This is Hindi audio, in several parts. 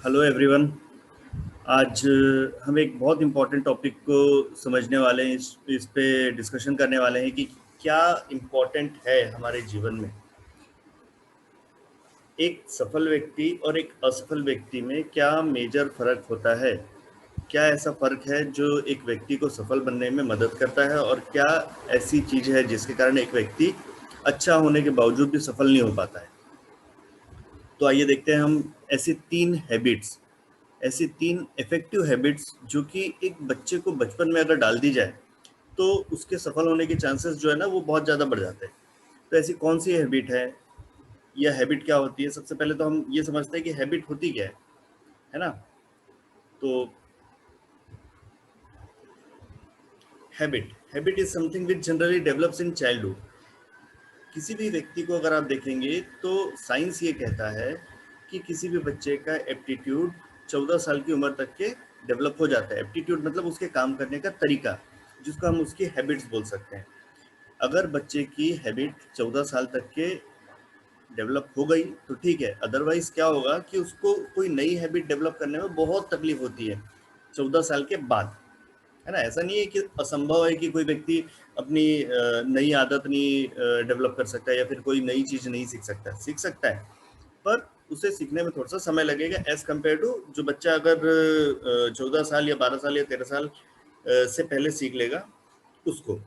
Hello everyone. आज हम एक बहुत इम्पोर्टेंट टॉपिक को समझने वाले हैं। इस पे डिस्कशन करने वाले हैं कि क्या इम्पोर्टेंट है हमारे जीवन में। एक सफल व्यक्ति और एक असफल व्यक्ति में क्या मेजर फ़र्क होता है। क्या ऐसा फ़र्क है जो एक व्यक्ति को सफल बनने में मदद करता है, और क्या ऐसी चीज़ है जिसके कारण एक व्यक्ति अच्छा होने के बावजूद भी सफल नहीं हो पाता है। तो आइए देखते हैं हम ऐसी तीन इफेक्टिव हैबिट्स जो कि एक बच्चे को बचपन में अगर डाल दी जाए तो उसके सफल होने के चांसेस जो है ना वो बहुत ज़्यादा बढ़ जाते हैं। तो ऐसी कौन सी हैबिट है, या हैबिट क्या होती है। सबसे पहले तो हम ये समझते हैं कि हैबिट होती क्या है ना। तो habit is something which generally develops in childhood. किसी भी व्यक्ति को अगर आप देखेंगे तो साइंस ये कहता है कि किसी भी बच्चे का एप्टीट्यूड 14 साल की उम्र तक के डेवलप हो जाता है। एप्टीट्यूड मतलब उसके काम करने का तरीका, जिसको हम उसकी हैबिट्स बोल सकते हैं। अगर बच्चे की हैबिट 14 साल तक के डेवलप हो गई तो ठीक है, अदरवाइज क्या होगा कि उसको कोई नई हैबिट डेवलप करने में बहुत तकलीफ होती है 14 साल के बाद, है ना। ऐसा नहीं है कि असंभव है कि कोई व्यक्ति अपनी नई आदत नहीं डेवलप कर सकता है, या फिर कोई नई चीज़ नहीं सीख सकता है, पर उसे सीखने में थोड़ा सा समय लगेगा एज कम्पेयर टू जो बच्चा अगर 14 साल या 12 साल या 13 साल से पहले सीख लेगा उसको।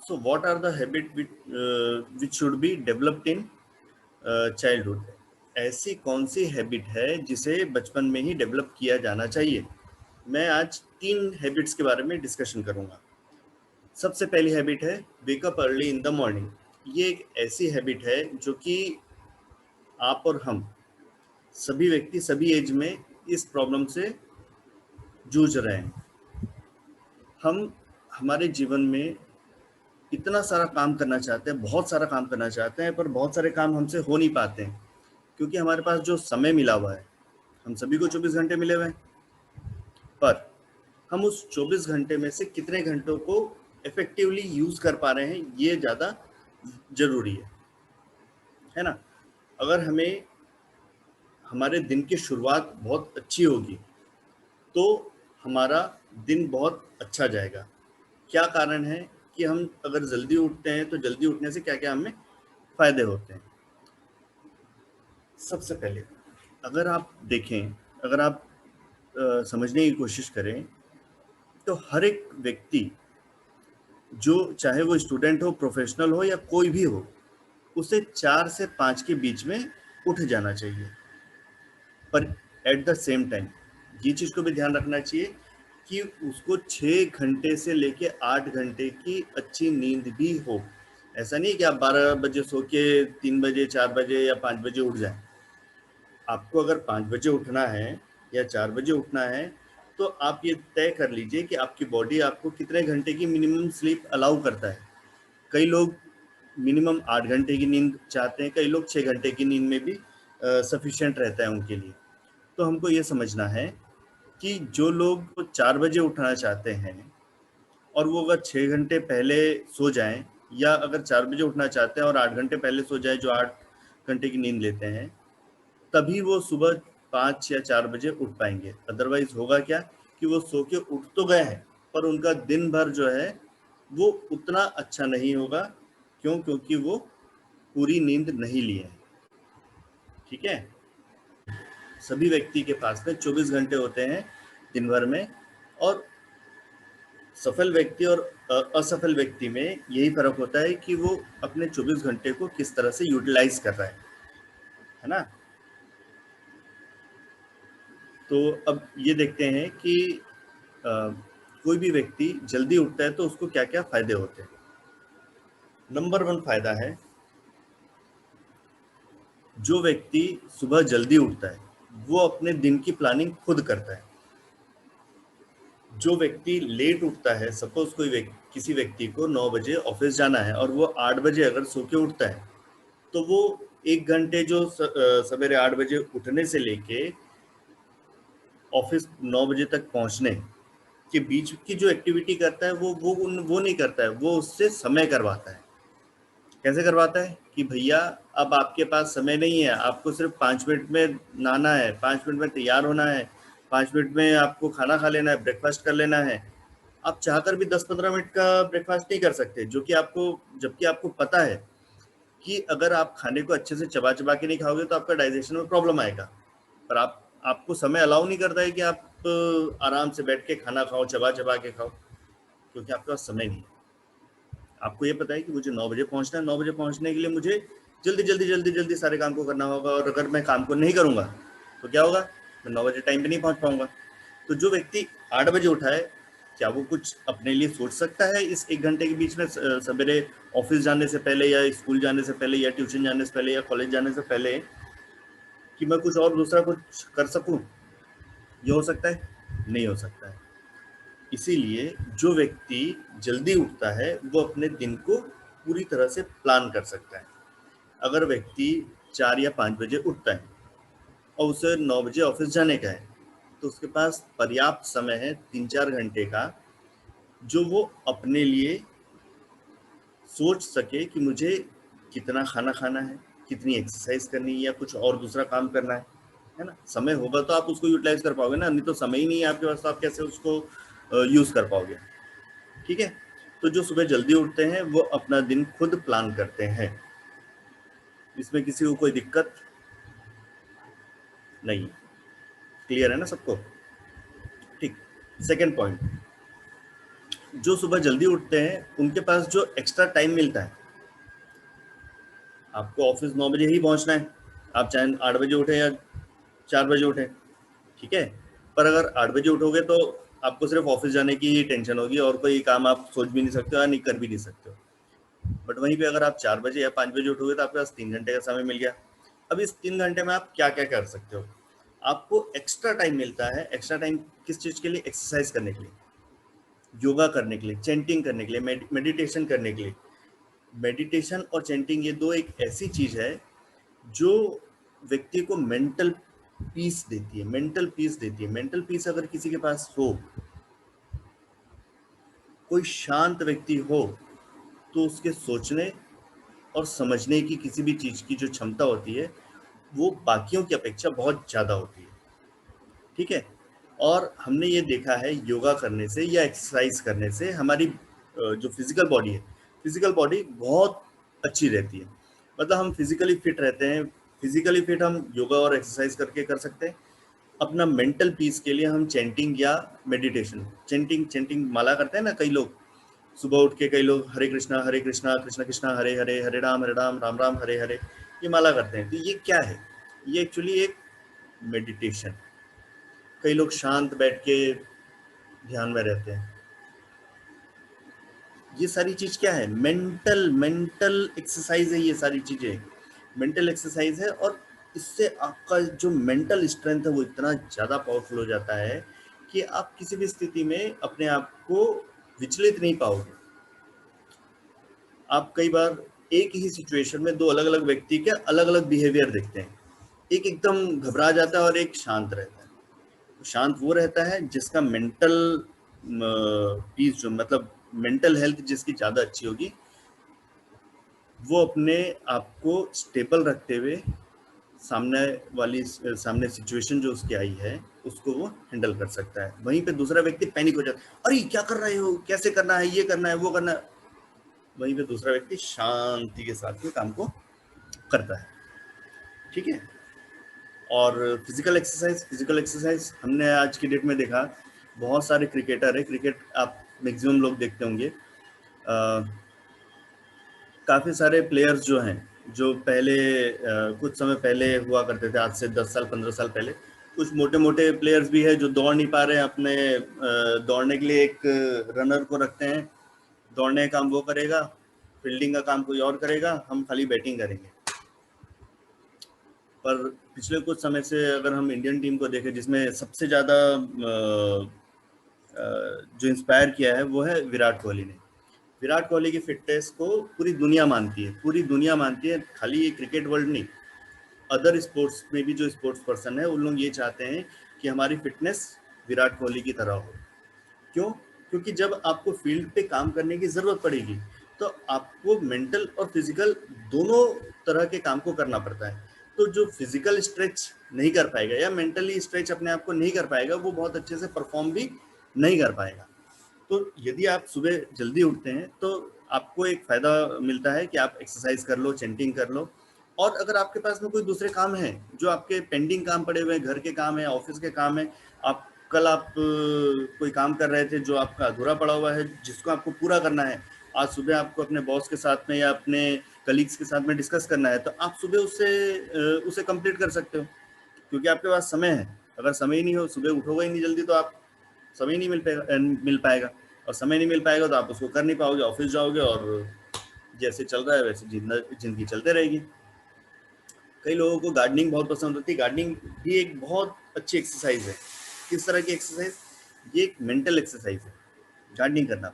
So what are the habit which should be developed in childhood. ऐसी कौन सी हैबिट है जिसे बचपन में ही डेवलप किया जाना चाहिए। मैं आज तीन हैबिट्स के बारे में डिस्कशन करूंगा। सबसे पहली हैबिट है wake up early in the morning. ये एक ऐसी हैबिट है जो कि आप और हम सभी व्यक्ति सभी एज में इस प्रॉब्लम से जूझ रहे हैं। हम हमारे जीवन में इतना सारा काम करना चाहते हैं, बहुत सारा काम करना चाहते हैं, पर बहुत सारे काम हमसे हो नहीं पाते हैं क्योंकि हमारे पास जो समय मिला हुआ है, हम सभी को 24 घंटे मिले हुए हैं, पर हम उस 24 घंटे में से कितने घंटों को इफेक्टिवली यूज कर पा रहे हैं ये ज़्यादा जरूरी है ना। अगर हमें हमारे दिन की शुरुआत बहुत अच्छी होगी तो हमारा दिन बहुत अच्छा जाएगा। क्या कारण है कि हम अगर जल्दी उठते हैं तो जल्दी उठने से क्या क्या हमें फायदे होते हैं। सबसे पहले अगर आप देखें, अगर आप समझने की कोशिश करें तो हर एक व्यक्ति, जो चाहे वो स्टूडेंट हो, प्रोफेशनल हो या कोई भी हो, उसे 4 से 5 के बीच में उठ जाना चाहिए। पर एट द सेम टाइम ये चीज़ को भी ध्यान रखना चाहिए कि उसको 6 घंटे से लेके 8 घंटे की अच्छी नींद भी हो। ऐसा नहीं है कि आप 12 बजे सो के 3 बजे 4 बजे या 5 बजे उठ जाएं। आपको अगर 5 बजे उठना है या 4 बजे उठना है तो आप ये तय कर लीजिए कि आपकी बॉडी आपको कितने घंटे की मिनिमम स्लीप अलाउ करता है। कई लोग मिनिमम 8 घंटे की नींद चाहते हैं, कई लोग 6 घंटे की नींद में भी सफिशिएंट रहता है उनके लिए। तो हमको ये समझना है कि जो लोग 4 बजे उठना चाहते हैं और वो अगर 6 घंटे पहले सो जाएं, या अगर 4 बजे उठना चाहते हैं और 8 घंटे पहले सो जाएं, जो 8 घंटे की नींद लेते हैं, तभी वो सुबह 5 या 4 बजे उठ पाएंगे। अदरवाइज होगा क्या कि वो सो के उठ तो गए हैं पर उनका दिन भर जो है वो उतना अच्छा नहीं होगा। क्यों? क्योंकि वो पूरी नींद नहीं लिए हैं। ठीक है। सभी व्यक्ति के पास में 24 घंटे होते हैं दिन भर में, और सफल व्यक्ति और असफल व्यक्ति में यही फर्क होता है कि वो अपने 24 घंटे को किस तरह से यूटिलाइज कर रहा है ना। तो अब ये देखते हैं कि अ, कोई भी व्यक्ति जल्दी उठता है तो उसको क्या क्या फायदे होते हैं। नंबर 1 फायदा है, जो व्यक्ति सुबह जल्दी उठता है वो अपने दिन की प्लानिंग खुद करता है। जो व्यक्ति लेट उठता है, सपोज किसी व्यक्ति को 9 बजे ऑफिस जाना है और वो 8 बजे अगर सो के उठता है, तो वो 1 घंटे जो सवेरे 8 बजे उठने से लेके ऑफिस 9 बजे तक पहुंचने के बीच की जो एक्टिविटी करता है वो नहीं करता है, वो उससे समय करवाता है। कैसे करवाता है कि भैया अब आपके पास समय नहीं है, आपको सिर्फ 5 मिनट में नहाना है, 5 मिनट में तैयार होना है, 5 मिनट में आपको खाना खा लेना है, ब्रेकफास्ट कर लेना है। आप चाहकर भी 10-15 मिनट का ब्रेकफास्ट नहीं कर सकते, जो कि आपको, जबकि आपको पता है कि अगर आप खाने को अच्छे से चबा चबा के नहीं खाओगे तो आपका डाइजेशन में प्रॉब्लम आएगा। पर आपको समय अलाउ नहीं करता है कि आप आराम से बैठ के खाना खाओ, चबा चबा के खाओ, क्योंकि आपके पास समय नहीं है। आपको ये पता है कि मुझे 9 बजे पहुंचना है, 9 बजे पहुंचने के लिए मुझे जल्दी जल्दी जल्दी जल्दी सारे काम को करना होगा, और अगर मैं काम को नहीं करूंगा तो क्या होगा, मैं 9 बजे टाइम पे नहीं पहुंच पाऊंगा। तो जो व्यक्ति 8 बजे उठा है, क्या वो कुछ अपने लिए सोच सकता है इस 1 घंटे के बीच में, सवेरे ऑफिस जाने से पहले या स्कूल जाने से पहले या ट्यूशन जाने से पहले या कॉलेज जाने से पहले, कि मैं कुछ और दूसरा कुछ कर सकूं? ये हो सकता है? नहीं हो सकता है। इसीलिए जो व्यक्ति जल्दी उठता है वो अपने दिन को पूरी तरह से प्लान कर सकता है। अगर व्यक्ति 4 या 5 बजे उठता है और उसे 9 बजे ऑफिस जाने का है, तो उसके पास पर्याप्त समय है 3-4 घंटे का, जो वो अपने लिए सोच सके कि मुझे कितना खाना खाना है, कितनी एक्सरसाइज करनी है, या कुछ और दूसरा काम करना है ना। समय होगा तो आप उसको यूटिलाइज कर पाओगे ना, नहीं तो समय ही नहीं है आपके पास तो आप कैसे उसको यूज कर पाओगे। ठीक है। तो जो सुबह जल्दी उठते हैं वो अपना दिन खुद प्लान करते हैं, इसमें किसी को कोई दिक्कत नहीं। क्लियर है ना सबको? ठीक। सेकंड पॉइंट, जो सुबह जल्दी उठते हैं उनके पास जो एक्स्ट्रा टाइम मिलता है, आपको ऑफिस 9 बजे ही पहुंचना है, आप चाहे 8 बजे उठे या 4 बजे उठे, ठीक है। पर अगर 8 बजे उठोगे तो आपको सिर्फ ऑफिस जाने की ही टेंशन होगी, और कोई काम आप सोच भी नहीं सकते हो या नहीं कर भी नहीं सकते हो। बट वहीं पे अगर आप 4 बजे या 5 बजे उठोगे तो आपके पास 3 घंटे का समय मिल गया। अब इस 3 घंटे में आप क्या क्या कर सकते हो? आपको एक्स्ट्रा टाइम मिलता है। एक्स्ट्रा टाइम किस चीज़ के लिए? एक्सरसाइज करने के लिए, योगा करने के लिए, चैंटिंग करने के लिए, मेडिटेशन करने के लिए। मेडिटेशन और चैंटिंग, ये दो एक ऐसी चीज़ है जो व्यक्ति को मेंटल पीस देती है। मेंटल पीस देती है। मेंटल पीस अगर किसी के पास हो, कोई शांत व्यक्ति हो, तो उसके सोचने और समझने की किसी भी चीज़ की जो क्षमता होती है वो बाकियों की अपेक्षा बहुत ज़्यादा होती है। ठीक है। और हमने ये देखा है योगा करने से या एक्सरसाइज करने से हमारी जो फिजिकल बॉडी है, फिजिकल बॉडी बहुत अच्छी रहती है। मतलब हम फिजिकली फिट रहते हैं। फिजिकली फिट हम योगा और एक्सरसाइज करके कर सकते हैं। अपना मेंटल पीस के लिए हम चैंटिंग या मेडिटेशन, चैंटिंग चैंटिंग माला करते हैं ना कई लोग, सुबह उठ के कई लोग हरे कृष्णा कृष्णा कृष्णा हरे हरे, हरे राम राम राम हरे हरे, ये माला करते हैं। तो ये क्या है? ये एक्चुअली एक मेडिटेशन। कई लोग शांत बैठ के ध्यान में रहते हैं। ये सारी चीज क्या है? मेंटल मेंटल एक्सरसाइज है। ये सारी चीजें मेंटल एक्सरसाइज है, और इससे आपका जो मेंटल स्ट्रेंथ है वो इतना ज्यादा पावरफुल हो जाता है कि आप किसी भी स्थिति में अपने आप को विचलित नहीं पाओगे। आप कई बार एक ही सिचुएशन में दो अलग अलग व्यक्ति के अलग अलग बिहेवियर देखते हैं। एक एकदम घबरा जाता है और एक शांत रहता है। तो शांत वो रहता है जिसका मेंटल पीस, जो मतलब मेंटल हेल्थ जिसकी ज़्यादा अच्छी होगी, वो अपने आप को स्टेबल रखते हुए सामने सिचुएशन जो उसकी आई है उसको वो हैंडल कर सकता है। वहीं पे दूसरा व्यक्ति पैनिक हो जाता है, अरे क्या कर रहे हो, कैसे करना है, ये करना है, वो करना है। वहीं पे दूसरा व्यक्ति शांति के साथ में काम को करता है। ठीक है। और फिजिकल एक्सरसाइज हमने आज की डेट में देखा, बहुत सारे क्रिकेटर है, क्रिकेट आप मैक्सिमम लोग देखते होंगे। काफ़ी सारे प्लेयर्स जो हैं, जो पहले कुछ समय पहले हुआ करते थे, आज से 10 साल 15 साल पहले, कुछ मोटे मोटे प्लेयर्स भी है जो दौड़ नहीं पा रहे हैं। अपने दौड़ने के लिए एक रनर को रखते हैं, दौड़ने का काम वो करेगा, फील्डिंग का काम कोई और करेगा, हम खाली बैटिंग करेंगे। पर पिछले कुछ समय से अगर हम इंडियन टीम को देखें, जिसमें सबसे ज़्यादा जो इंस्पायर किया है वो है विराट कोहली ने। विराट कोहली की फिटनेस को पूरी दुनिया मानती है, पूरी दुनिया मानती है, खाली ये क्रिकेट वर्ल्ड नहीं, अदर स्पोर्ट्स में भी जो स्पोर्ट्स पर्सन है उन लोग ये चाहते हैं कि हमारी फिटनेस विराट कोहली की तरह हो। क्यों? क्योंकि जब आपको फील्ड पे काम करने की ज़रूरत पड़ेगी, तो आपको मेंटल और फिजिकल दोनों तरह के काम को करना पड़ता है। तो जो फिजिकल स्ट्रेच नहीं कर पाएगा या मेंटली स्ट्रेच अपने आप को नहीं कर पाएगा, वो बहुत अच्छे से परफॉर्म भी नहीं कर पाएगा। तो यदि आप सुबह जल्दी उठते हैं तो आपको एक फ़ायदा मिलता है कि आप एक्सरसाइज कर लो, चैंटिंग कर लो। और अगर आपके पास में कोई दूसरे काम हैं, जो आपके पेंडिंग काम पड़े हुए हैं, घर के काम है, ऑफिस के काम है, आप कल कोई काम कर रहे थे जो आपका अधूरा पड़ा हुआ है, जिसको आपको पूरा करना है, आज सुबह आपको अपने बॉस के साथ में या अपने कलीग्स के साथ में डिस्कस करना है, तो आप सुबह उसे कंप्लीट कर सकते हो, क्योंकि आपके पास समय है। अगर समय ही नहीं हो, सुबह उठोगे ही नहीं जल्दी, तो आप समय नहीं मिल पाएगा, और समय नहीं मिल पाएगा तो आप उसको कर नहीं पाओगे, ऑफिस जाओगे और जैसे चल रहा है वैसे जिंदगी चलते रहेगी। कई लोगों को गार्डनिंग बहुत पसंद होती है। गार्डनिंग भी एक बहुत अच्छी एक्सरसाइज है। किस तरह की एक्सरसाइज? ये एक मेंटल एक्सरसाइज है, गार्डनिंग करना।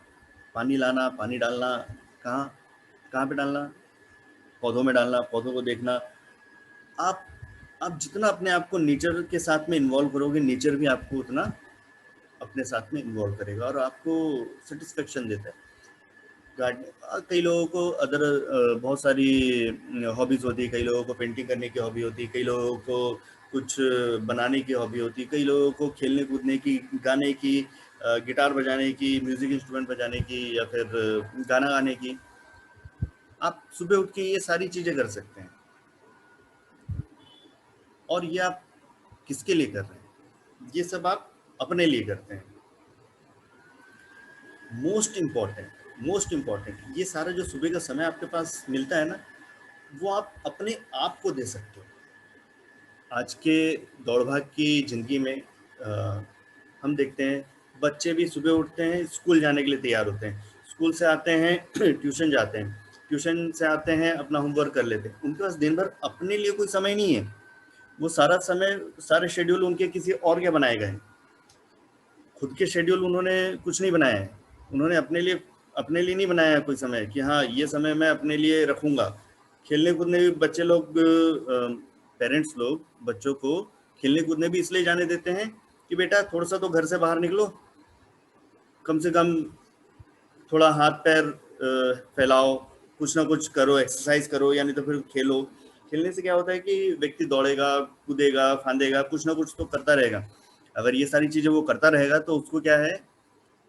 पानी लाना, पानी डालना, कहाँ कहाँ पे डालना? पौधों में डालना, पौधों को देखना। आप आप जितना अपने आप को नेचर के साथ में इन्वॉल्व करोगे, नेचर भी आपको उतना अपने साथ में इन्वॉल्व करेगा और आपको सेटिस्फेक्शन देता है। कई लोगों को बहुत सारी हॉबीज होती है। कई लोगों को पेंटिंग करने की हॉबी होती है, कई लोगों को कुछ बनाने की हॉबी होती है, कई लोगों को खेलने कूदने की, गाने की, गिटार बजाने की, म्यूजिक इंस्ट्रूमेंट बजाने की, या फिर गाना गाने की। आप सुबह उठ के ये सारी चीजें कर सकते हैं। और ये आप किसके लिए कर रहे हैं? ये सब आप अपने लिए करते हैं। मोस्ट इम्पॉर्टेंट, ये सारा जो सुबह का समय आपके पास मिलता है ना, वो आप अपने आप को दे सकते हो। आज के दौड़ भाग की ज़िंदगी में हम देखते हैं बच्चे भी सुबह उठते हैं, स्कूल जाने के लिए तैयार होते हैं, स्कूल से आते हैं ट्यूशन जाते हैं, ट्यूशन से आते हैं अपना होमवर्क कर लेते हैं। उनके पास दिन भर अपने लिए कोई समय नहीं है। वो सारा समय, सारे शेड्यूल उनके किसी और के बनाए गए हैं। खुद के शेड्यूल उन्होंने कुछ नहीं बनाया है। उन्होंने अपने लिए नहीं बनाया है कोई समय कि हाँ ये समय मैं अपने लिए रखूँगा। खेलने कूदने भी बच्चे लोग, पेरेंट्स लोग बच्चों को खेलने कूदने भी इसलिए जाने देते हैं कि बेटा थोड़ा सा तो घर से बाहर निकलो, कम से कम थोड़ा हाथ पैर फैलाओ, कुछ ना कुछ करो, एक्सरसाइज करो, या नहीं तो फिर खेलो। खेलने से क्या होता है कि व्यक्ति दौड़ेगा, कूदेगा, फांदेगा, कुछ ना कुछ तो करता रहेगा। अगर ये सारी चीज़ें वो करता रहेगा तो उसको क्या है,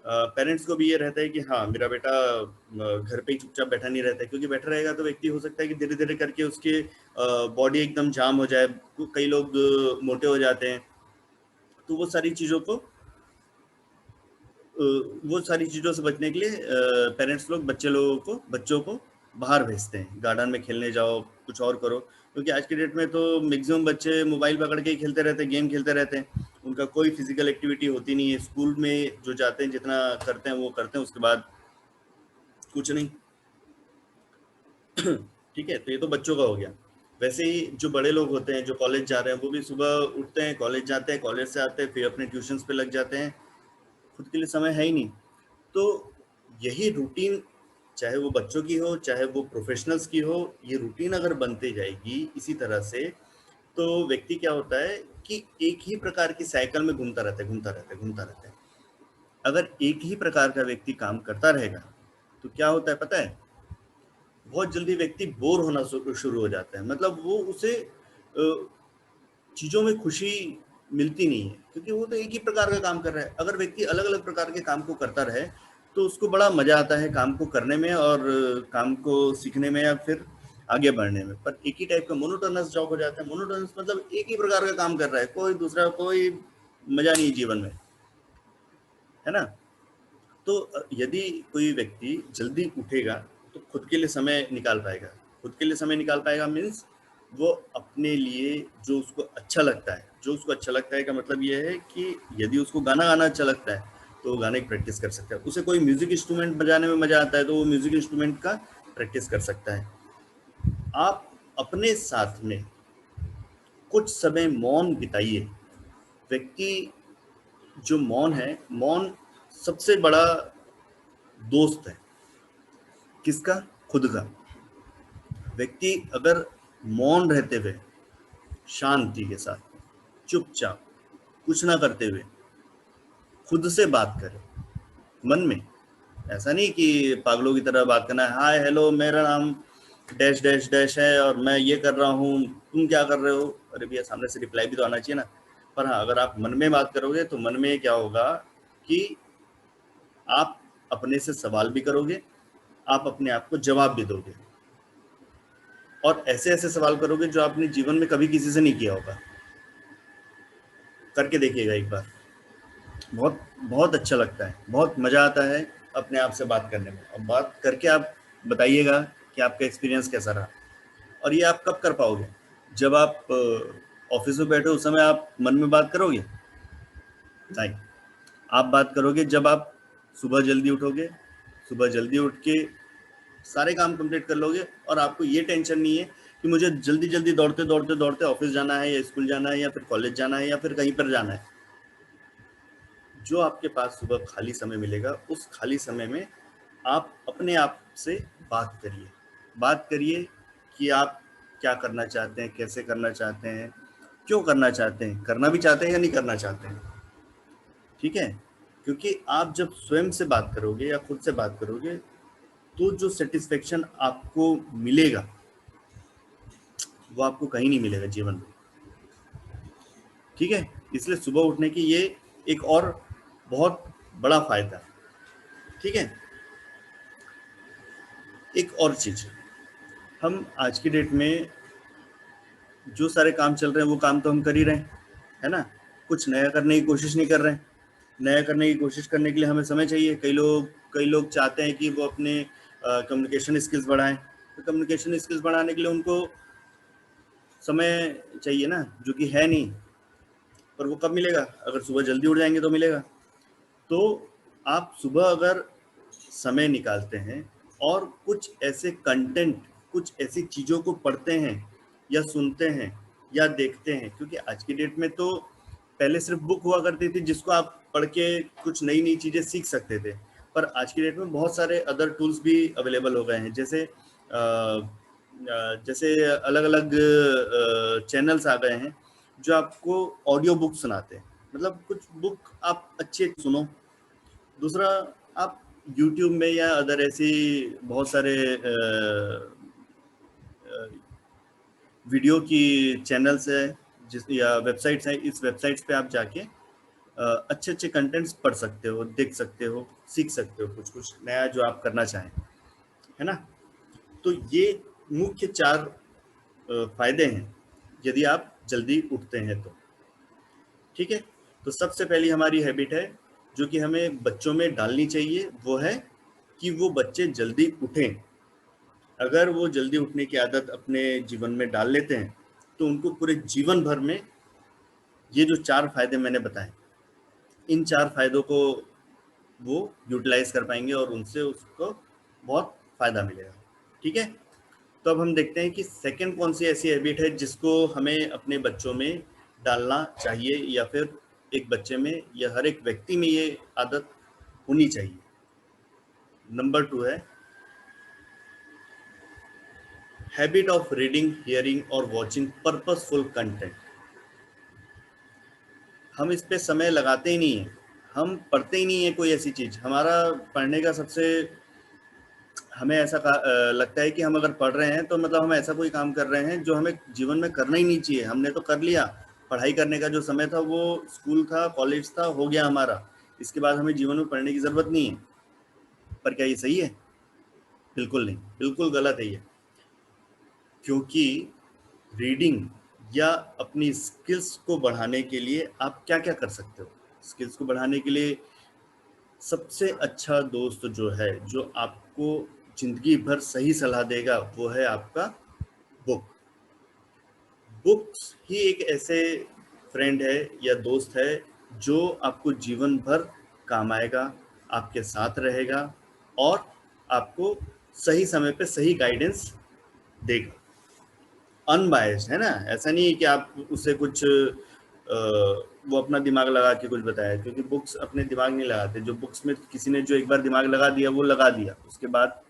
पेरेंट्स को भी ये रहता है कि हाँ मेरा बेटा घर पे ही चुपचाप बैठा नहीं रहता है, क्योंकि बैठा रहेगा तो व्यक्ति हो सकता है कि धीरे धीरे करके उसके बॉडी एकदम जाम हो जाए। तो कई लोग मोटे हो जाते हैं। तो वो सारी चीज़ों से बचने के लिए पेरेंट्स लोग बच्चों को बाहर भेजते हैं, गार्डन में खेलने जाओ, कुछ और करो। क्योंकि आज की डेट में तो मैक्सिमम बच्चे मोबाइल पकड़ के ही खेलते रहते हैं, गेम खेलते रहते हैं। उनका कोई फिजिकल एक्टिविटी होती नहीं है। स्कूल में जो जाते हैं जितना करते हैं वो करते हैं, उसके बाद कुछ नहीं। ठीक है, तो ये तो बच्चों का हो गया। वैसे ही जो बड़े लोग होते हैं, जो कॉलेज जा रहे हैं, वो भी सुबह उठते हैं, कॉलेज जाते हैं, कॉलेज से आते हैं, फिर अपने ट्यूशन्स पे लग जाते हैं। खुद के लिए समय है ही नहीं। तो यही रूटीन, चाहे वो बच्चों की हो, चाहे वो प्रोफेशनल्स की हो, ये रूटीन अगर बनते जाएगी इसी तरह से, तो व्यक्ति क्या होता है कि एक ही प्रकार की साइकिल में घूमता रहता है। अगर एक ही प्रकार का व्यक्ति काम करता रहेगा तो क्या होता है पता है? बहुत जल्दी व्यक्ति बोर होना शुरू हो जाता है। मतलब वो उसे चीज़ों में खुशी मिलती नहीं है, क्योंकि वो तो एक ही प्रकार का काम कर रहा है। अगर व्यक्ति अलग अलग प्रकार के काम को करता रहे तो उसको बड़ा मजा आता है काम को करने में, और काम को सीखने में, या फिर आगे बढ़ने में। पर एक ही टाइप का मोनोटोनस जॉब हो जाता है। मोनोटोनस मतलब एक ही प्रकार का काम कर रहा है, कोई मजा नहीं है जीवन में, है ना? तो यदि कोई व्यक्ति जल्दी उठेगा तो खुद के लिए समय निकाल पाएगा। खुद के लिए समय निकाल पाएगा मीन्स वो अपने लिए जो उसको अच्छा लगता है का मतलब ये है कि यदि उसको गाना गाना अच्छा लगता है तो वो गाने की प्रैक्टिस कर सकता है। उसे कोई म्यूजिक इंस्ट्रूमेंट बजाने में मजा आता है तो वो म्यूजिक इंस्ट्रूमेंट का प्रैक्टिस कर सकता है। आप अपने साथ में कुछ समय मौन बिताइए। व्यक्ति जो मौन सबसे बड़ा दोस्त है। किसका? खुद का। व्यक्ति अगर मौन रहते हुए, शांति के साथ, चुपचाप, कुछ ना करते हुए खुद से बात करे मन में, ऐसा नहीं कि पागलों की तरह बात करना है, हाय हेलो मेरा नाम डैश डैश डैश है और मैं ये कर रहा हूँ, तुम क्या कर रहे हो। अरे भैया सामने से रिप्लाई भी तो आना चाहिए ना। पर हाँ, अगर आप मन में बात करोगे तो मन में क्या होगा कि आप अपने से सवाल भी करोगे, आप अपने आप को जवाब भी दोगे, और ऐसे ऐसे सवाल करोगे जो आपने जीवन में कभी किसी से नहीं किया होगा। करके देखिएगा एक बार, बहुत बहुत अच्छा लगता है, बहुत मज़ा आता है अपने आप से बात करने में। और बात करके आप बताइएगा कि आपका एक्सपीरियंस कैसा रहा। और ये आप कब कर पाओगे, जब आप ऑफिस में बैठे उस समय आप मन में बात करोगे? नहीं, आप बात करोगे जब आप सुबह जल्दी उठोगे, सुबह जल्दी उठ के सारे काम कंप्लीट कर लोगे, और आपको ये टेंशन नहीं है कि मुझे जल्दी जल्दी दौड़ते दौड़ते दौड़ते ऑफिस जाना है या स्कूल जाना है या फिर कॉलेज जाना है या फिर कहीं पर जाना है। जो आपके पास सुबह खाली समय मिलेगा, उस खाली समय में आप अपने आप से बात करिए। बात करिए कि आप क्या करना चाहते हैं, कैसे करना चाहते हैं, क्यों करना चाहते हैं, करना भी चाहते हैं या नहीं करना चाहते हैं। ठीक है? क्योंकि आप जब स्वयं से बात करोगे या खुद से बात करोगे, तो जो सेटिस्फेक्शन आपको मिलेगा वो आपको कहीं नहीं मिलेगा जीवन में। ठीक है? इसलिए सुबह उठने की ये एक और बहुत बड़ा फायदा है। ठीक है? एक और चीज, हम आज की डेट में जो सारे काम चल रहे हैं वो काम तो हम कर ही रहे हैं, है ना। कुछ नया करने की कोशिश नहीं कर रहे हैं। नया करने की कोशिश करने के लिए हमें समय चाहिए। कई लोग चाहते हैं कि वो अपने कम्युनिकेशन स्किल्स बढ़ाएं। तो कम्युनिकेशन स्किल्स बढ़ाने के लिए उनको समय चाहिए ना, जो कि है नहीं। पर वो कब मिलेगा? अगर सुबह जल्दी उठ जाएंगे तो मिलेगा। तो आप सुबह अगर समय निकालते हैं और कुछ ऐसे कंटेंट, कुछ ऐसी चीज़ों को पढ़ते हैं या सुनते हैं या देखते हैं, क्योंकि आज की डेट में तो पहले सिर्फ बुक हुआ करती थी जिसको आप पढ़ के कुछ नई नई चीज़ें सीख सकते थे। पर आज की डेट में बहुत सारे अदर टूल्स भी अवेलेबल हो गए हैं, जैसे अलग अलग चैनल्स आ गए हैं जो आपको ऑडियो बुक सुनाते हैं। मतलब कुछ बुक आप अच्छे सुनो। दूसरा, आप यूट्यूब में या अदर ऐसी बहुत सारे वीडियो की चैनल्स है जिस या वेबसाइट्स हैं, इस वेबसाइट्स पे आप जाके अच्छे अच्छे कंटेंट्स पढ़ सकते हो, देख सकते हो, सीख सकते हो कुछ कुछ नया जो आप करना चाहें, है ना। तो ये मुख्य चार फायदे हैं यदि आप जल्दी उठते हैं तो। ठीक है? तो सबसे पहली हमारी हैबिट है जो कि हमें बच्चों में डालनी चाहिए, वो है कि वो बच्चे जल्दी उठें। अगर वो जल्दी उठने की आदत अपने जीवन में डाल लेते हैं तो उनको पूरे जीवन भर में ये जो चार फायदे मैंने बताए, इन चार फायदों को वो यूटिलाइज कर पाएंगे और उनसे उसको बहुत फायदा मिलेगा। ठीक है? तो अब हम देखते हैं कि सेकंड कौन सी ऐसी हैबिट है जिसको हमें अपने बच्चों में डालना चाहिए, या फिर एक बच्चे में या हर एक व्यक्ति में ये आदत होनी चाहिए। नंबर 2 है हैबिट ऑफ रीडिंग, हियरिंग और वॉचिंग पर्पसफुल कंटेंट। हम इस पे समय लगाते ही नहीं हैं, हम पढ़ते ही नहीं है कोई ऐसी चीज़। हमारा पढ़ने का सबसे, हमें ऐसा लगता है कि हम अगर पढ़ रहे हैं तो मतलब हम ऐसा कोई काम कर रहे हैं जो हमें जीवन में करना ही नहीं चाहिए। हमने तो कर लिया, पढ़ाई करने का जो समय था वो स्कूल था, कॉलेज था, हो गया हमारा। इसके बाद हमें जीवन में पढ़ने की ज़रूरत नहीं है। पर क्या ये सही है? बिल्कुल नहीं, बिल्कुल गलत है ये। क्योंकि रीडिंग या अपनी स्किल्स को बढ़ाने के लिए आप क्या क्या कर सकते हो? स्किल्स को बढ़ाने के लिए सबसे अच्छा दोस्त जो है, जो आपको जिंदगी भर सही सलाह देगा, वो है आपका बुक। बुक्स ही एक ऐसे फ्रेंड है या दोस्त है जो आपको जीवन भर काम आएगा, आपके साथ रहेगा और आपको सही समय पे सही गाइडेंस देगा। अनबायस्ड, है ना। ऐसा नहीं है कि आप उससे कुछ वो अपना दिमाग लगा के कुछ बताया, क्योंकि बुक्स अपने दिमाग नहीं लगाते। जो बुक्स में किसी ने जो एक बार दिमाग लगा दिया वो लगा दिया, उसके बाद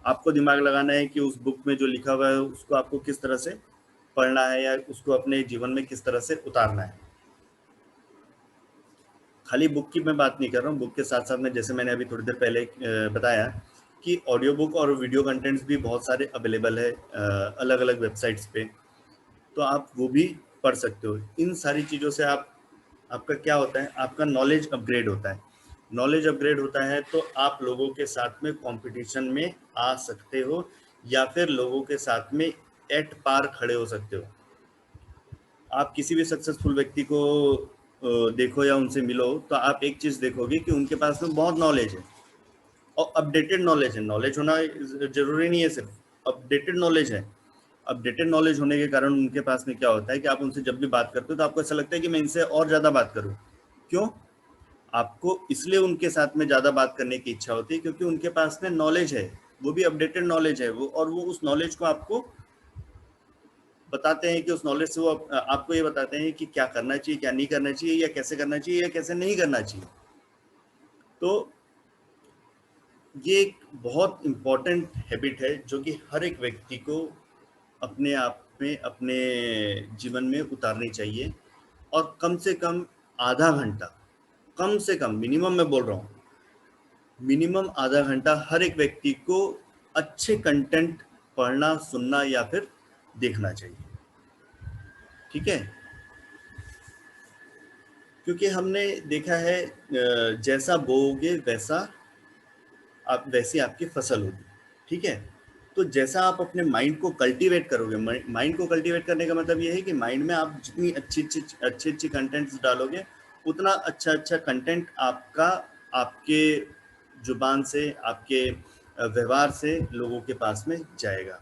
आपको दिमाग लगाना है कि उस बुक में जो लिखा हुआ है उसको आपको किस तरह से पढ़ना है या उसको अपने जीवन में किस तरह से उतारना है। खाली बुक की मैं बात नहीं कर रहा हूँ, बुक के साथ साथ में जैसे मैंने अभी थोड़ी देर पहले बताया कि ऑडियो बुक और वीडियो कंटेंट्स भी बहुत सारे अवेलेबल है अलग अलग वेबसाइट्स पे, तो आप वो भी पढ़ सकते हो। इन सारी चीज़ों से आपका क्या होता है, आपका नॉलेज अपग्रेड होता है। नॉलेज अपग्रेड होता है तो आप लोगों के साथ में कंपटीशन में आ सकते हो, या फिर लोगों के साथ में एट पार खड़े हो सकते हो। आप किसी भी सक्सेसफुल व्यक्ति को देखो या उनसे मिलो, तो आप एक चीज़ देखोगे कि उनके पास में बहुत नॉलेज है और अपडेटेड नॉलेज है। नॉलेज होना जरूरी नहीं है, सिर्फ अपडेटेड नॉलेज है। अपडेटेड नॉलेज होने के कारण उनके पास में क्या होता है कि आप उनसे जब भी बात करते हो तो आपको ऐसा लगता है कि मैं इनसे और ज़्यादा बात करूं। क्यों? आपको इसलिए उनके साथ में ज़्यादा बात करने की इच्छा होती है क्योंकि उनके पास में नॉलेज है, वो भी अपडेटेड नॉलेज है वो, और वो उस नॉलेज को आपको बताते हैं कि उस नॉलेज से वो आपको ये बताते हैं कि क्या करना चाहिए, क्या नहीं करना चाहिए, या कैसे करना चाहिए या कैसे नहीं करना चाहिए। तो ये एक बहुत इम्पॉर्टेंट हैबिट है जो कि हर एक व्यक्ति को अपने आप में, अपने जीवन में उतारनी चाहिए। और कम से कम आधा घंटा, कम से कम, मिनिमम मैं बोल रहा हूँ, मिनिमम आधा घंटा हर एक व्यक्ति को अच्छे कंटेंट पढ़ना, सुनना या फिर देखना चाहिए। ठीक है? क्योंकि हमने देखा है जैसा बोओगे वैसा आप, वैसी आपकी फसल होगी। ठीक है? तो जैसा आप अपने माइंड को कल्टीवेट करोगे, माइंड को कल्टीवेट करने का मतलब ये है कि माइंड में आप जितनी अच्छी कंटेंट्स डालोगे, उतना अच्छा अच्छा कंटेंट आपका, आपके जुबान से, आपके व्यवहार से लोगों के पास में जाएगा।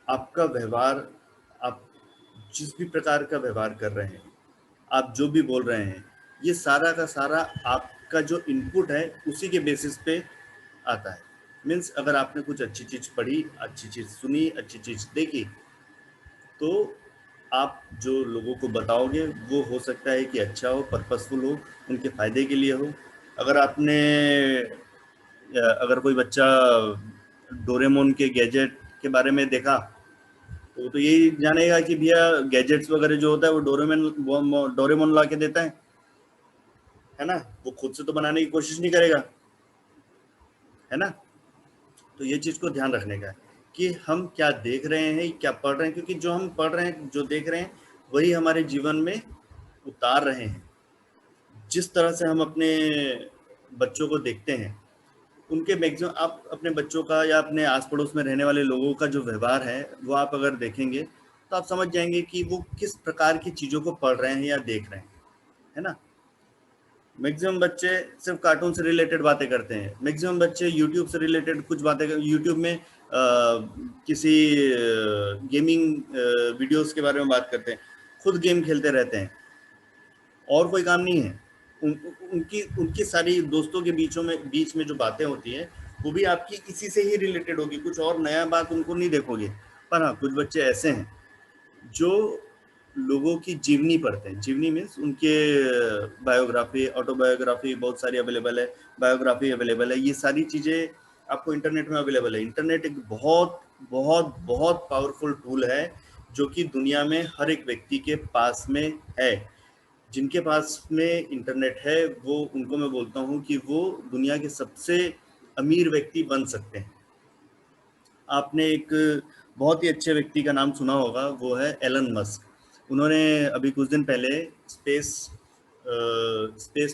आपका व्यवहार, आप जिस भी प्रकार का व्यवहार कर रहे हैं, आप जो भी बोल रहे हैं, ये सारा का सारा आपका जो इनपुट है उसी के बेसिस पे आता है। मीन्स अगर आपने कुछ अच्छी चीज़ पढ़ी, अच्छी चीज़ सुनी, अच्छी चीज़ देखी, तो आप जो लोगों को बताओगे वो हो सकता है कि अच्छा हो, पर्पसफुल हो, उनके फ़ायदे के लिए हो। अगर आपने अगर कोई बच्चा डोरेमोन के गैजेट के बारे में देखा, तो यही जानेगा कि भैया गैजेट्स वगैरह जो होता है वो डोरेमोन ला के देता है ना। वो खुद से तो बनाने की कोशिश नहीं करेगा, है ना। तो ये चीज़ को ध्यान रखने का है कि हम क्या देख रहे हैं, क्या पढ़ रहे हैं, क्योंकि जो हम पढ़ रहे हैं, जो देख रहे हैं, वही हमारे जीवन में उतार रहे हैं। जिस तरह से हम अपने बच्चों को देखते हैं, उनके मैक्सिमम, आप अपने बच्चों का या अपने आस पड़ोस में रहने वाले लोगों का जो व्यवहार है वो आप अगर देखेंगे तो आप समझ जाएंगे कि वो किस प्रकार की चीज़ों को पढ़ रहे हैं या देख रहे हैं, है ना। मैक्सिमम बच्चे सिर्फ कार्टून से रिलेटेड बातें करते हैं, मैक्सिमम बच्चे यूट्यूब से रिलेटेड कुछ बातें यूट्यूब में किसी गेमिंग वीडियोस के बारे में बात करते हैं, खुद गेम खेलते रहते हैं, और कोई काम नहीं है। उनकी उनकी सारी दोस्तों के बीच में जो बातें होती हैं वो भी आपकी इसी से ही रिलेटेड होगी, कुछ और नया बात उनको नहीं देखोगे। पर हाँ, कुछ बच्चे ऐसे हैं जो लोगों की जीवनी पढ़ते हैं। जीवनी मीन्स उनके बायोग्राफी, ऑटोबायोग्राफी बहुत सारी अवेलेबल है, बायोग्राफी अवेलेबल है, ये सारी चीज़ें आपको इंटरनेट में अवेलेबल है। इंटरनेट एक बहुत बहुत बहुत पावरफुल टूल है जो कि दुनिया में हर एक व्यक्ति के पास में है। जिनके पास में इंटरनेट है वो, उनको मैं बोलता हूँ कि वो दुनिया के सबसे अमीर व्यक्ति बन सकते हैं। आपने एक बहुत ही अच्छे व्यक्ति का नाम सुना होगा, वो है एलन मस्क। उन्होंने अभी कुछ दिन पहले स्पेस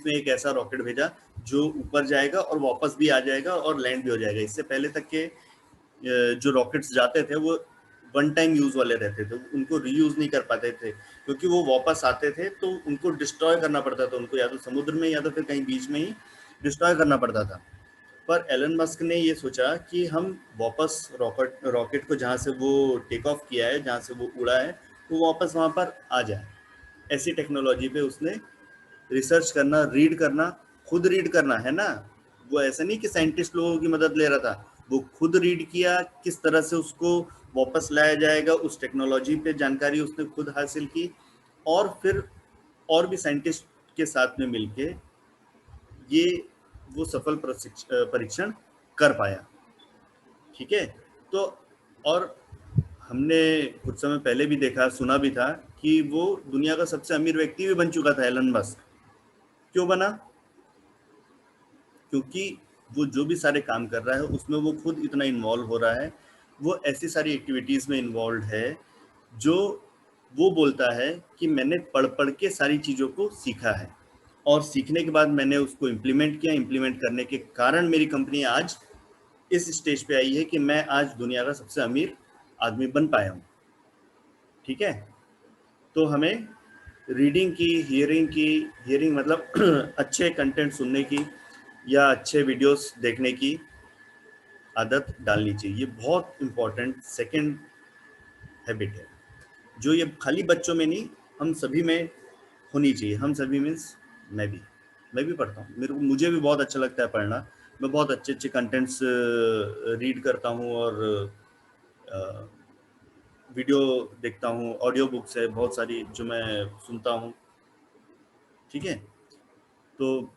में एक ऐसा रॉकेट भेजा जो ऊपर जाएगा और वापस भी आ जाएगा और लैंड भी हो जाएगा। इससे पहले तक के जो रॉकेट्स जाते थे वो वन टाइम यूज़ वाले रहते थे, उनको रीयूज़ नहीं कर पाते थे, क्योंकि वो वापस आते थे तो उनको डिस्ट्रॉय करना पड़ता था, उनको या तो समुद्र में या तो फिर कहीं बीच में ही डिस्ट्रॉय करना पड़ता था। पर एलन मस्क ने ये सोचा कि हम वापस रॉकेट रॉकेट को जहाँ से वो टेक ऑफ किया है, जहाँ से वो उड़ा है, वो वापस वहाँ पर आ जाए। ऐसी टेक्नोलॉजी पे उसने रिसर्च करना, रीड करना, खुद रीड करना, है ना। वो ऐसा नहीं कि साइंटिस्ट लोगों की मदद ले रहा था, वो खुद रीड किया किस तरह से उसको वापस लाया जाएगा, उस टेक्नोलॉजी पे जानकारी उसने खुद हासिल की, और फिर और भी साइंटिस्ट के साथ में मिलके ये वो सफल परीक्षण कर पाया। ठीक है? तो और हमने कुछ समय पहले भी देखा, सुना भी था कि वो दुनिया का सबसे अमीर व्यक्ति भी बन चुका था, एलन मस्क। क्यों बना? क्योंकि वो जो भी सारे काम कर रहा है उसमें वो खुद इतना इन्वॉल्व हो रहा है, वो ऐसी सारी एक्टिविटीज़ में इन्वॉल्व है जो वो बोलता है कि मैंने पढ़ पढ़ के सारी चीज़ों को सीखा है और सीखने के बाद मैंने उसको इम्प्लीमेंट किया। इम्प्लीमेंट करने के कारण मेरी कंपनी आज इस स्टेज पे आई है कि मैं आज दुनिया का सबसे अमीर आदमी बन पाया हूँ। ठीक है, तो हमें रीडिंग की, हियरिंग मतलब अच्छे कंटेंट सुनने की या अच्छे वीडियोस देखने की आदत डालनी चाहिए। ये बहुत इम्पोर्टेंट सेकंड हैबिट है, जो ये खाली बच्चों में नहीं, हम सभी में होनी चाहिए। हम सभी मीन्स मैं भी पढ़ता हूँ, मुझे भी बहुत अच्छा लगता है पढ़ना। मैं बहुत अच्छे अच्छे कंटेंट्स रीड करता हूँ और वीडियो देखता हूँ, ऑडियो बुक्स है बहुत सारी जो मैं सुनता हूँ। ठीक है, तो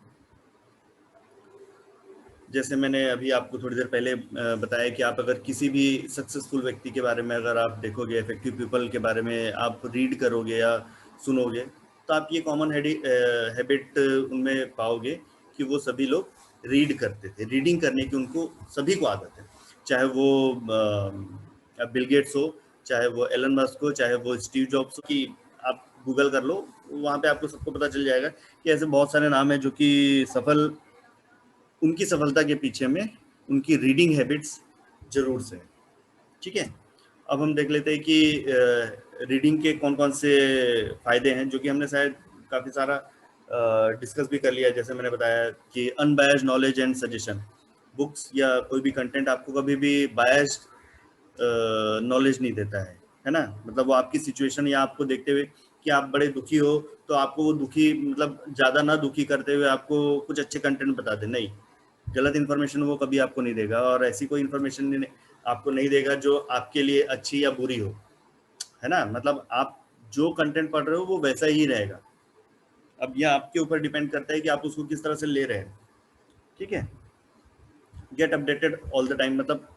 जैसे मैंने अभी आपको थोड़ी देर पहले बताया कि आप अगर किसी भी सक्सेसफुल व्यक्ति के बारे में अगर आप देखोगे, इफेक्टिव पीपल के बारे में आप रीड करोगे या सुनोगे, तो आप ये कॉमन हैबिट उनमें पाओगे कि वो सभी लोग रीड करते थे। रीडिंग करने की उनको सभी को आदत है, चाहे वो बिल गेट्स हो, चाहे वो एलन मस्क हो, चाहे वो स्टीव जॉब्स हो। कि आप गूगल कर लो, वहाँ पे आपको सबको पता चल जाएगा कि ऐसे बहुत सारे नाम हैं जो कि उनकी सफलता के पीछे में उनकी रीडिंग हैबिट्स जरूर से। ठीक है, अब हम देख लेते हैं कि रीडिंग के कौन कौन से फायदे हैं, जो कि हमने शायद काफ़ी सारा डिस्कस भी कर लिया। जैसे मैंने बताया कि unbiased knowledge and suggestion, books या कोई भी कंटेंट आपको कभी भी बायस्ड नॉलेज नहीं देता है ना। मतलब वो आपकी सिचुएशन या आपको देखते हुए कि आप बड़े दुखी हो, तो आपको वो दुखी मतलब ज़्यादा ना दुखी करते हुए आपको कुछ अच्छे कंटेंट बता दे, नहीं, गलत इन्फॉर्मेशन वो कभी आपको नहीं देगा। और ऐसी कोई इन्फॉर्मेशन आपको नहीं देगा जो आपके लिए अच्छी या बुरी हो, है ना। मतलब आप जो कंटेंट पढ़ रहे हो वो वैसा ही रहेगा। अब यह आपके ऊपर डिपेंड करता है कि आप उसको किस तरह से ले रहे हैं। ठीक है, get updated all the time, मतलब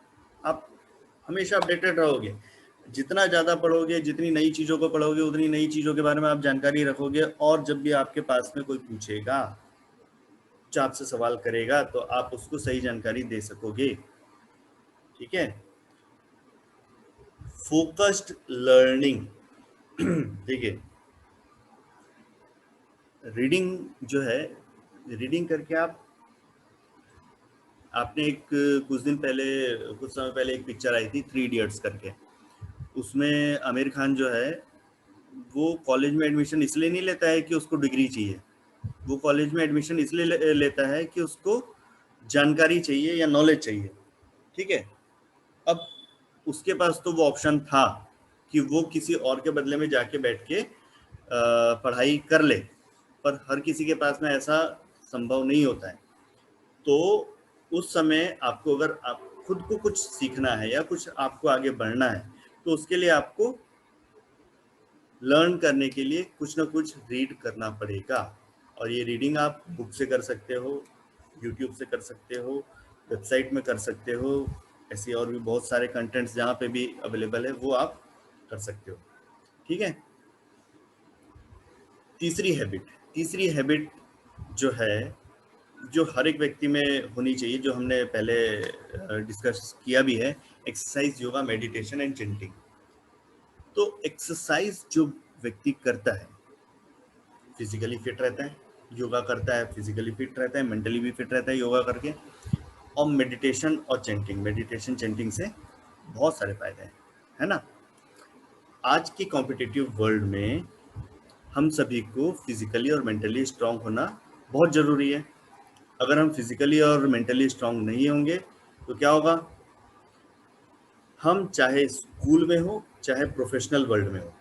आप हमेशा अपडेटेड रहोगे। जितना ज़्यादा पढ़ोगे, जितनी नई चीज़ों को पढ़ोगे, उतनी नई चीज़ों के बारे में आप जानकारी रखोगे। और जब भी आपके पास में कोई पूछेगा, जो आपसे सवाल करेगा, तो आप उसको सही जानकारी दे सकोगे। ठीक है, फोकस्ड लर्निंग। देखिए, रीडिंग जो है, रीडिंग करके आपने एक कुछ दिन पहले, कुछ समय पहले एक पिक्चर आई थी 3 इडियट्स करके। उसमें आमिर खान जो है वो कॉलेज में एडमिशन इसलिए नहीं लेता है कि उसको डिग्री चाहिए, वो कॉलेज में एडमिशन इसलिए लेता है कि उसको जानकारी चाहिए या नॉलेज चाहिए। ठीक है, अब उसके पास तो वो ऑप्शन था कि वो किसी और के बदले में जाके बैठ के पढ़ाई कर ले, पर हर किसी के पास में ऐसा संभव नहीं होता है। तो उस समय आपको, अगर आप खुद को कुछ सीखना है या कुछ आपको आगे बढ़ना है, तो उसके लिए आपको लर्न करने के लिए कुछ ना कुछ रीड करना पड़ेगा। और ये रीडिंग आप बुक से कर सकते हो, यूट्यूब से कर सकते हो, वेबसाइट में कर सकते हो, ऐसे और भी बहुत सारे कंटेंट्स जहाँ पे भी अवेलेबल है वो आप कर सकते हो। ठीक है, तीसरी हैबिट जो है, जो हर एक व्यक्ति में होनी चाहिए, जो हमने पहले डिस्कस किया भी है, exercise, yoga, meditation and chanting. तो एक्सरसाइज जो व्यक्ति करता है फिजिकली फिट रहता है, योगा करता है फिजिकली फिट रहता है, मेंटली भी फिट रहता है योगा करके। और मेडिटेशन चेंटिंग से बहुत सारे फायदे हैं, है ना। आज की कॉम्पिटिटिव वर्ल्ड में हम सभी को फिजिकली और मेंटली स्ट्रांग होना बहुत ज़रूरी है। अगर हम फिजिकली और मेंटली स्ट्रांग नहीं होंगे तो क्या होगा, हम चाहे स्कूल में हो चाहे प्रोफेशनल वर्ल्ड में हो,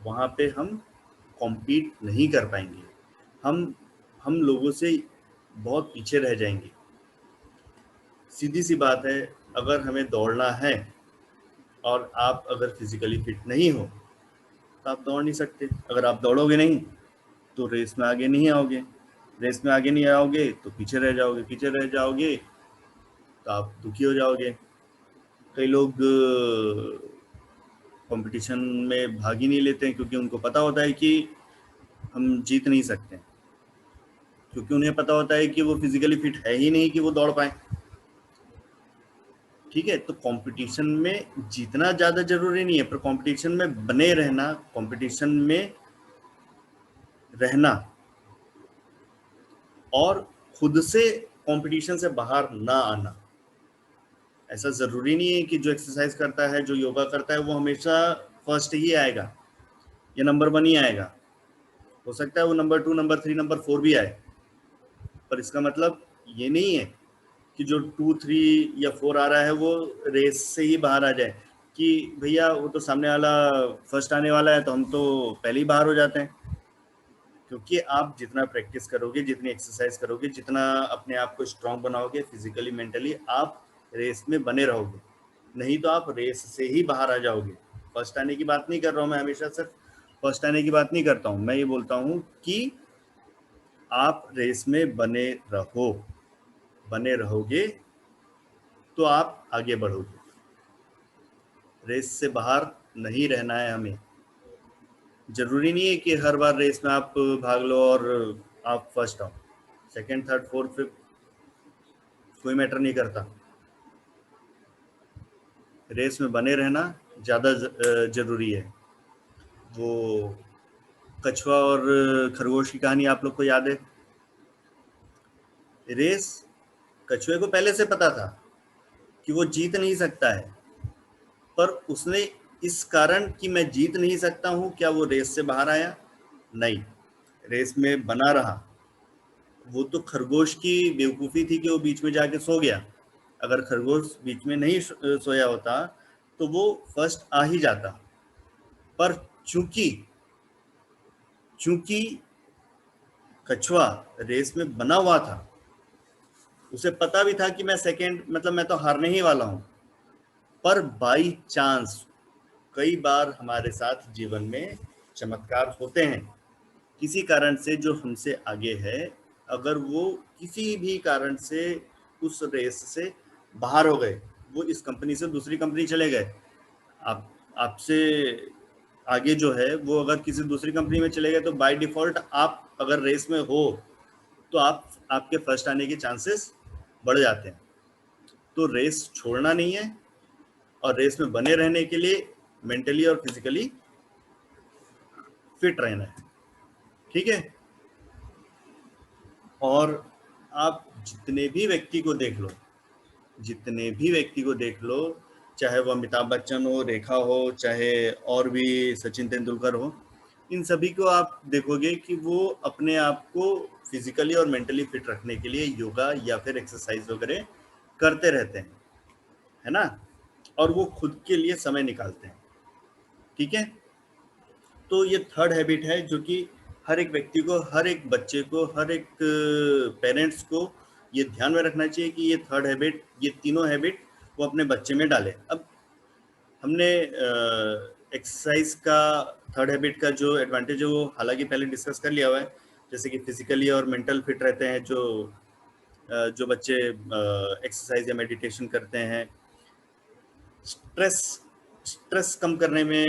वहाँ पे हम कॉम्पीट नहीं कर पाएंगे। हम लोगों से बहुत पीछे रह जाएंगे। सीधी सी बात है, अगर हमें दौड़ना है और आप अगर फिजिकली फिट नहीं हो तो आप दौड़ नहीं सकते। अगर आप दौड़ोगे नहीं तो रेस में आगे नहीं आओगे, रेस में आगे नहीं आओगे तो पीछे रह जाओगे, पीछे रह जाओगे तो आप दुखी हो जाओगे। कई लोग कंपटीशन में भाग ही नहीं लेते हैं क्योंकि उनको पता होता है कि हम जीत नहीं सकते। क्योंकि उन्हें पता होता है कि वो फिजिकली फिट है ही नहीं कि वो दौड़ पाए। ठीक है, तो कंपटीशन में जीतना ज्यादा जरूरी नहीं है, पर कंपटीशन में बने रहना, कंपटीशन में रहना और खुद से कंपटीशन से बाहर ना आना। ऐसा जरूरी नहीं है कि जो एक्सरसाइज करता है, जो योगा करता है, वो हमेशा फर्स्ट ही आएगा या नंबर 1 ही आएगा। हो सकता है वो नंबर 2, नंबर 3, नंबर 4 भी आए, पर इसका मतलब ये नहीं है कि जो 2, 3 या 4 आ रहा है वो रेस से ही बाहर आ जाए, कि भैया वो तो सामने वाला फर्स्ट आने वाला है तो हम तो पहले ही बाहर हो जाते हैं। क्योंकि आप जितना प्रैक्टिस करोगे, जितनी एक्सरसाइज करोगे, जितना अपने आप को स्ट्रांग बनाओगे फिजिकली मेंटली, आप रेस में बने रहोगे। नहीं तो आप रेस से ही बाहर आ जाओगे। फर्स्ट आने की बात नहीं कर रहा हूँ मैं, हमेशा सिर्फ फर्स्ट आने की बात नहीं करता हूँ मैं, ये बोलता हूँ कि आप रेस में बने रहो। बने रहोगे तो आप आगे बढ़ोगे। रेस से बाहर नहीं रहना है हमें। जरूरी नहीं है कि हर बार रेस में आप भाग लो और आप फर्स्ट आओ। सेकंड, थर्ड, फोर्थ, फिफ्थ कोई मैटर नहीं करता। रेस में बने रहना ज़्यादा जरूरी है। वो कछुआ और खरगोश की कहानी आप लोग को याद है। रेस कछुए को पहले से पता था कि वो जीत नहीं सकता है, पर उसने इस कारण कि मैं जीत नहीं सकता हूं, क्या वो रेस से बाहर आया? नहीं, रेस में बना रहा। वो तो खरगोश की बेवकूफ़ी थी कि वो बीच में जाके सो गया। अगर खरगोश बीच में नहीं सोया होता तो वो फर्स्ट आ ही जाता। पर चूंकि चूंकि कछुआ रेस में बना हुआ था, उसे पता भी था कि मैं सेकंड, मतलब मैं तो हारने ही वाला हूं, पर बाई चांस कई बार हमारे साथ जीवन में चमत्कार होते हैं। किसी कारण से जो हमसे आगे है, अगर वो किसी भी कारण से उस रेस से बाहर हो गए, वो इस कंपनी से दूसरी कंपनी चले गए, आप आपसे आगे जो है वो अगर किसी दूसरी कंपनी में चले गए, तो बाय डिफॉल्ट आप अगर रेस में हो तो आपके फर्स्ट आने के चांसेस बढ़ जाते हैं। तो रेस छोड़ना नहीं है, और रेस में बने रहने के लिए मेंटली और फिजिकली फिट रहना है। ठीक है। और आप जितने भी व्यक्ति को देख लो, जितने भी व्यक्ति को देख लो, चाहे वो अमिताभ बच्चन हो, रेखा हो, चाहे और भी सचिन तेंदुलकर हो, इन सभी को आप देखोगे कि वो अपने आप को फिजिकली और मेंटली फिट रखने के लिए योगा या फिर एक्सरसाइज वगैरह करते रहते हैं, है ना। और वो खुद के लिए समय निकालते हैं। ठीक है। तो ये थर्ड हैबिट है जो कि हर एक व्यक्ति को, हर एक बच्चे को, हर एक पेरेंट्स को ये ध्यान में रखना चाहिए कि ये थर्ड हैबिट, ये तीनों हैबिट वो अपने बच्चे में डाले। अब हमने एक्सरसाइज का थर्ड हैबिट का जो एडवांटेज है वो हालांकि पहले डिस्कस कर लिया हुआ है। जैसे कि फिजिकली और मेंटल फिट रहते हैं जो बच्चे एक्सरसाइज या मेडिटेशन करते हैं। स्ट्रेस स्ट्रेस कम करने में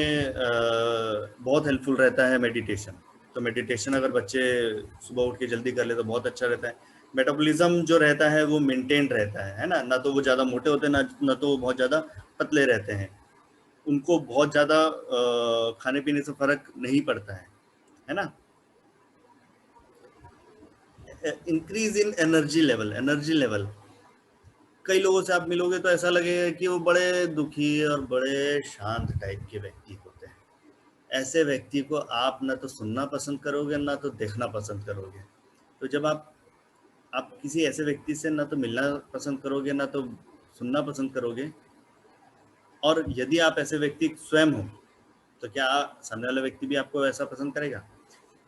बहुत हेल्पफुल रहता है मेडिटेशन। तो मेडिटेशन अगर बच्चे सुबह उठ के जल्दी कर ले तो बहुत अच्छा रहता है। मेटाबॉलिज्म जो रहता है वो मेंटेन रहता है ना। ना तो वो ज़्यादा मोटे होते हैं, ना तो वो बहुत ज़्यादा पतले रहते हैं। उनको बहुत ज़्यादा खाने पीने से फर्क नहीं पड़ता है ना। Increase in energy level. कई लोगों से आप मिलोगे तो ऐसा लगेगा कि वो बड़े दुखी और बड़े शांत टाइप के व्यक्ति होते हैं। ऐसे व्यक्ति को आप ना तो सुनना पसंद करोगे, ना तो देखना पसंद करोगे। तो जब आप किसी ऐसे व्यक्ति से ना तो मिलना पसंद करोगे, ना तो सुनना पसंद करोगे, और यदि आप ऐसे व्यक्ति स्वयं हो, तो क्या सामने वाला व्यक्ति भी आपको ऐसा पसंद करेगा?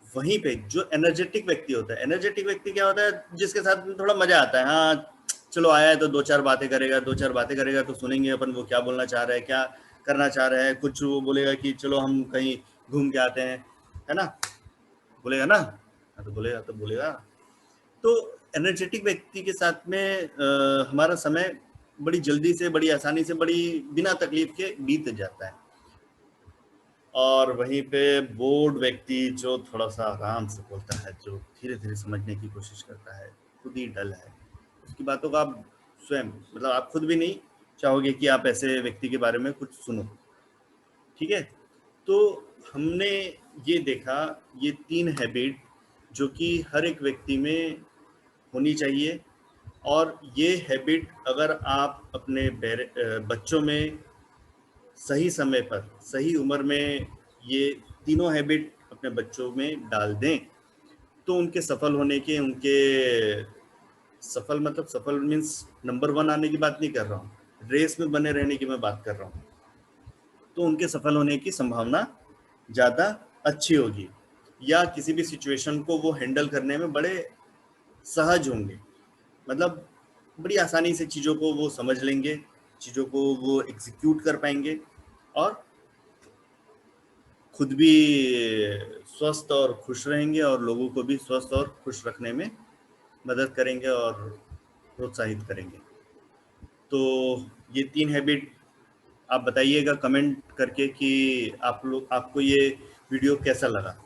वहीं पे जो एनर्जेटिक व्यक्ति होता है, एनर्जेटिक व्यक्ति क्या होता है? जिसके साथ थोड़ा मजा आता है। हाँ, चलो आया है तो दो चार बातें करेगा, दो चार बातें करेगा तो सुनेंगे अपन वो क्या बोलना चाह रहा है, क्या करना चाह रहा है। कुछ वो बोलेगा कि चलो हम कहीं घूम के आते हैं, है ना, बोलेगा ना। हाँ, तो बोलेगा। तो एनर्जेटिक व्यक्ति के साथ में हमारा समय बड़ी जल्दी से, बड़ी आसानी से, बड़ी बिना तकलीफ के बीत जाता है। और वहीं पे बोर्ड व्यक्ति जो थोड़ा सा आराम से बोलता है, जो धीरे धीरे समझने की कोशिश करता है, खुद ही डल है, उसकी बातों का आप स्वयं मतलब आप खुद भी नहीं चाहोगे कि आप ऐसे व्यक्ति के बारे में कुछ सुनो। ठीक है, तो हमने ये देखा ये 3 हैबिट जो कि हर एक व्यक्ति में होनी चाहिए, और ये हैबिट अगर आप अपने बच्चों में सही समय पर सही उम्र में ये तीनों हैबिट अपने बच्चों में डाल दें, तो उनके सफल होने के उनके सफल मतलब सफल मीन्स नंबर 1 आने की बात नहीं कर रहा हूँ, रेस में बने रहने की मैं बात कर रहा हूँ, तो उनके सफल होने की संभावना ज़्यादा अच्छी होगी, या किसी भी सिचुएशन को वो हैंडल करने में बड़े सहज होंगे। मतलब बड़ी आसानी से चीज़ों को वो समझ लेंगे, चीज़ों को वो एग्जीक्यूट कर पाएंगे, और खुद भी स्वस्थ और खुश रहेंगे, और लोगों को भी स्वस्थ और खुश रखने में मदद करेंगे और प्रोत्साहित करेंगे। तो ये 3 हैबिट आप बताइएगा कमेंट करके कि आप लोग आपको ये वीडियो कैसा लगा।